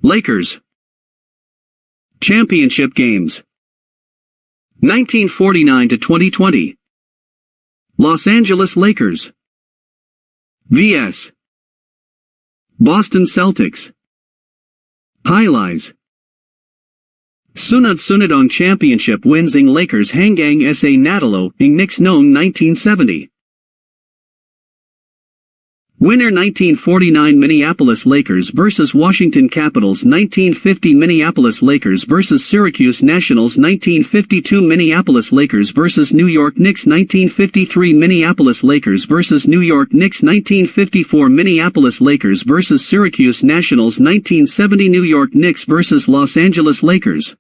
Lakers. Championship games. 1949 to 2020. Los Angeles Lakers vs. Boston Celtics. HIGHLIGHS. Sunud-sunod ang championship wins ng Lakers hanggang sa natalo ng Knicks noong 1970. Winner 1949 Minneapolis Lakers vs. Washington Capitals 1950 Minneapolis Lakers vs. Syracuse Nationals 1952 Minneapolis Lakers vs. New York Knicks 1953 Minneapolis Lakers vs. New York Knicks 1954 Minneapolis Lakers vs. Syracuse Nationals 1970 New York Knicks vs. Los Angeles Lakers.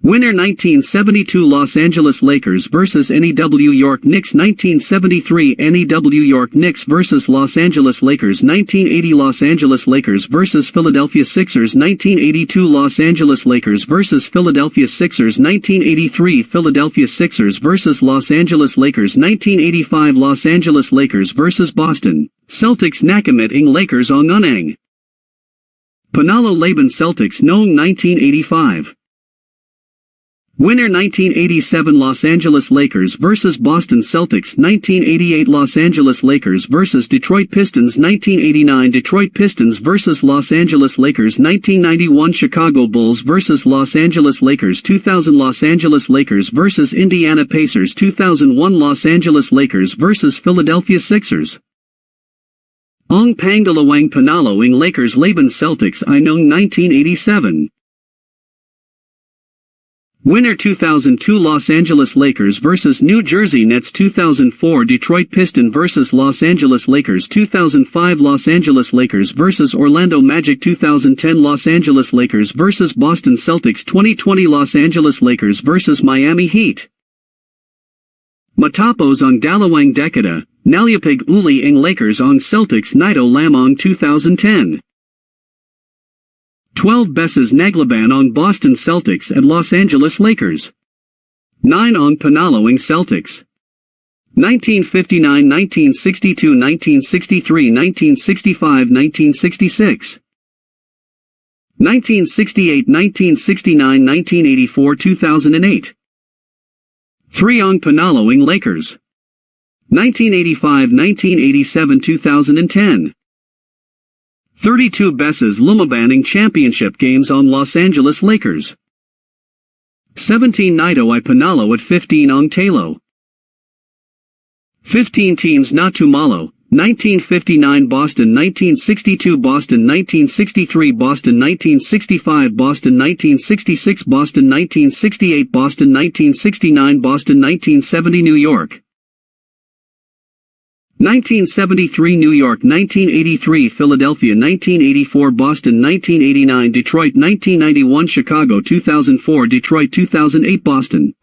Winner 1972 Los Angeles Lakers vs. NEW York Knicks 1973 NEW York Knicks vs. Los Angeles Lakers 1980 Los Angeles Lakers vs. Philadelphia Sixers 1982 Los Angeles Lakers vs. Philadelphia Sixers 1983 Philadelphia Sixers vs. Los Angeles Lakers 1985 Los Angeles Lakers vs. Boston Celtics Nakamit ng Lakers ang unang. PANALO laban Celtics noong 1985. Winner 1987 Los Angeles Lakers vs. Boston Celtics 1988 Los Angeles Lakers vs. Detroit Pistons 1989 Detroit Pistons vs. Los Angeles Lakers 1991 Chicago Bulls vs. Los Angeles Lakers 2000 Los Angeles Lakers vs. Indiana Pacers 2001 Los Angeles Lakers vs. Philadelphia Sixers. Ang pangalawang panalo ng Lakers laban Celtics ay noong 1987. Winner 2002 Los Angeles Lakers vs. New Jersey Nets 2004 Detroit Pistons vs. Los Angeles Lakers 2005 Los Angeles Lakers vs. Orlando Magic 2010 Los Angeles Lakers vs. Boston Celtics 2020 Los Angeles Lakers vs. Miami Heat. Matapos ang dalawang dekada, nalupig uli ang Lakers ang Celtics nito lamang 2010. 12 beses NAGLABAN ang Boston Celtics at Los Angeles Lakers. 9 ang PANALO ng Celtics. 1959, 1962, 1963, 1965, 1966. 1968, 1969, 1984, 2008. 3 ang PANALO ng Lakers. 1985, 1987, 2010. 32 beses lumaban ng championship games on Los Angeles Lakers. 17 nito ay panalo at 15 ang talo. 15 teams na tumalo, 1959 Boston 1962 Boston 1963 Boston 1965 Boston 1966 Boston 1968 Boston 1969 Boston 1970 New York 1973 New York 1983 Philadelphia 1984 Boston 1989 Detroit 1991 Chicago 2004 Detroit 2008 Boston